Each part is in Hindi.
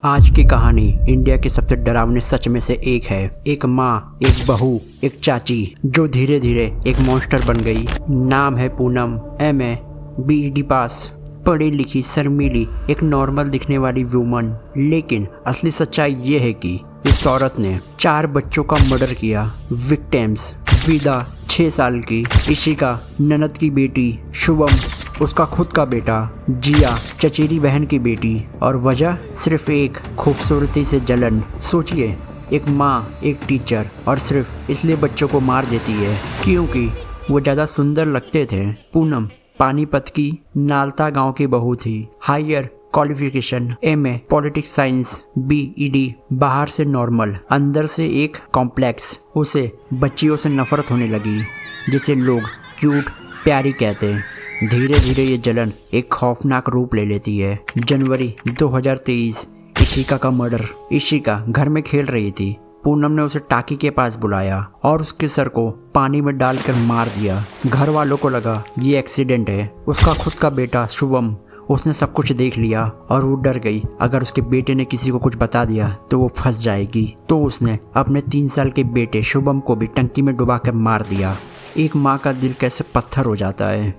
आज की कहानी इंडिया के सबसे डरावने सच में से एक है। एक माँ, एक बहू, एक चाची जो धीरे धीरे एक मॉन्स्टर बन गई। नाम है पूनम। MA BEd पास, पढ़ी लिखी, शर्मीली, एक नॉर्मल दिखने वाली वुमन। लेकिन असली सच्चाई ये है कि इस औरत ने 4 बच्चों का मर्डर किया। विक्टिम्स: विदा 6 साल की, इशिका ननद की बेटी, शुभम उसका खुद का बेटा, जिया चचेरी बहन की बेटी। और वजह सिर्फ एक खूबसूरती से जलन। सोचिए, एक माँ, एक टीचर, और सिर्फ इसलिए बच्चों को मार देती है क्योंकि वो ज़्यादा सुंदर लगते थे। पूनम पानीपत की नालता गांव की बहू थी। Higher qualification MA politics science, BEd, बाहर से नॉर्मल, अंदर से एक कॉम्प्लेक्स। उसे बच्चियों से नफरत होने लगी, जिसे लोग क्यूट, प्यारी कहते हैं। धीरे धीरे ये जलन एक खौफनाक रूप ले लेती है। जनवरी 2023, इशिका का मर्डर। इशिका घर में खेल रही थी। पूनम ने उसे टाकी के पास बुलाया और उसके सर को पानी में डालकर मार दिया। घर वालों को लगा ये एक्सीडेंट है। उसका खुद का बेटा शुभम, उसने सब कुछ देख लिया और वो डर गई। अगर उसके बेटे ने किसी को कुछ बता दिया तो वो फंस जाएगी। तो उसने अपने 3 साल के बेटे शुभम को भी टंकी में डुबा कर मार दिया। एक माँ का दिल कैसे पत्थर हो जाता है।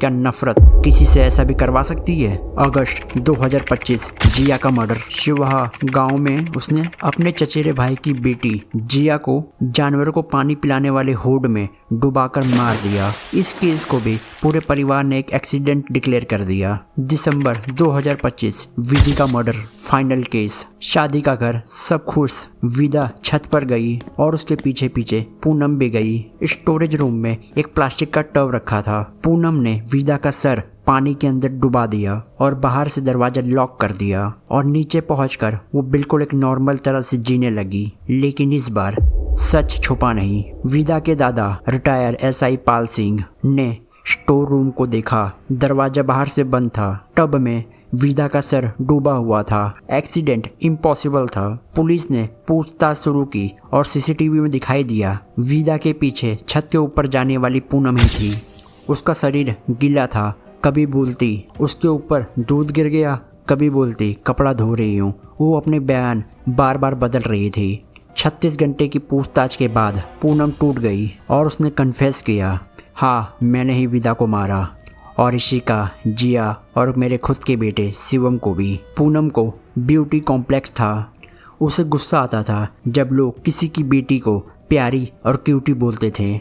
क्या नफरत किसी से ऐसा भी करवा सकती है? अगस्त 2025, जिया का मर्डर। शिवहा गांव में उसने अपने चचेरे भाई की बेटी जिया को जानवरों को पानी पिलाने वाले होड में डुबाकर मार दिया। इस केस को भी पूरे परिवार ने एक एक्सीडेंट डिक्लेयर कर दिया। दिसंबर 2025, विधि का मर्डर। Final case. शादी का घर, सब खुश। विदा छत पर गई और उसके पीछे पीछे पूनम भी गई। स्टोरेज रूम में एक प्लास्टिक का टब रखा था। पूनम ने विदा का सर पानी के अंदर डुबा दिया और बाहर से दरवाजा लॉक कर दिया और नीचे पहुंचकर वो बिल्कुल एक नॉर्मल तरह से जीने लगी। लेकिन इस बार सच छुपा नहीं। विदा के दादा रिटायर SI पाल सिंह ने स्टोर रूम को देखा। दरवाजा बाहर से बंद था। टब में विदा का सर डूबा हुआ था। एक्सीडेंट इम्पॉसिबल था। पुलिस ने पूछताछ शुरू की और CCTV में दिखाई दिया विदा के पीछे छत के ऊपर जाने वाली पूनम ही थी। उसका शरीर गीला था। कभी बोलती उसके ऊपर दूध गिर गया, कभी बोलती कपड़ा धो रही हूँ। वो अपने बयान बार बार बदल रही थी। 36 घंटे की पूछताछ के बाद पूनम टूट गई और उसने कन्फेस किया, हाँ मैंने ही विदा को मारा, और इशिका, जिया और मेरे खुद के बेटे शिवम को भी। पूनम को ब्यूटी कॉम्प्लेक्स था। उसे गुस्सा आता था जब लोग किसी की बेटी को प्यारी और क्यूटी बोलते थे।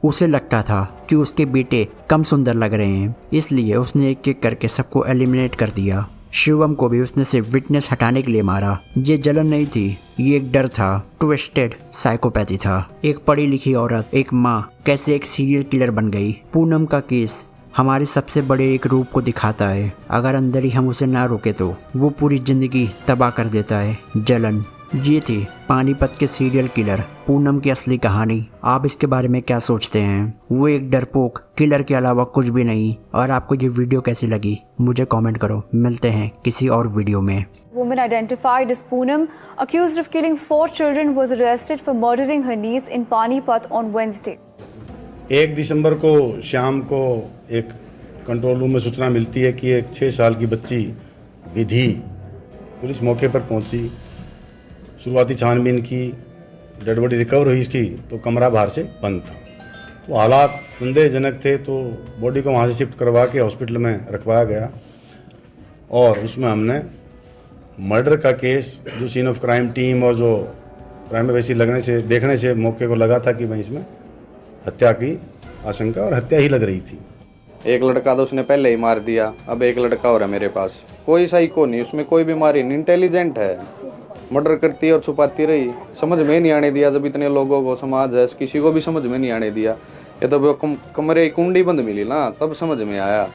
उसे लगता था कि उसके बेटे कम सुंदर लग रहे हैं, इसलिए उसने एक एक करके सबको एलिमिनेट कर दिया। शिवम को भी उसने सिर्फ विटनेस हटाने के लिए मारा। ये जलन नहीं थी, ये एक डर था। ट्विस्टेड साइकोपैथी था। एक पढ़ी लिखी औरत, एक माँ, कैसे एक सीरियल किलर बन गई। पूनम का केस हमारे सबसे बड़े एक रूप को दिखाता है। अगर अंदर ही हम उसे ना रोके तो वो पूरी जिंदगी तबाह कर देता है। जलन। ये थी पानीपत के सीरियल किलर पूनम की असली कहानी। आप इसके बारे में क्या सोचते हैं? वो एक डरपोक किलर के अलावा कुछ भी नहीं। और आपको ये वीडियो कैसी लगी मुझे कमेंट करो। मिलते हैं किसी और वीडियो में। Woman identified as Poonam, accused of killing 4 children, was arrested for murdering her niece in Panipat on Wednesday. 1 दिसंबर को शाम को एक कंट्रोल रूम में सूचना मिलती है कि एक 6 साल की बच्ची विधि, पुलिस मौके पर पहुंची। शुरुआती छानबीन की, डेड बॉडी रिकवर हुई इसकी, तो कमरा बाहर से बंद था। तो हालात संदेहजनक थे, तो बॉडी को वहाँ से शिफ्ट करवा के हॉस्पिटल में रखवाया गया और उसमें हमने मर्डर का केस, जो सीन ऑफ क्राइम टीम और जो क्राइम वैसी देखने से मौके को लगा था कि भाई इसमें हत्या की आशंका और हत्या ही लग रही थी। एक लड़का तो उसने पहले ही मार दिया, अब एक लड़का और है मेरे पास। कोई साइको नहीं, उसमें कोई बीमारी नहीं, इंटेलिजेंट है। मर्डर करती है और छुपाती रही। समझ में नहीं आने दिया जब इतने लोगों को, समाज है, किसी को भी समझ में नहीं आने दिया। ये तो कमरे की कुंडी बंद मिली ना, तब समझ में आया।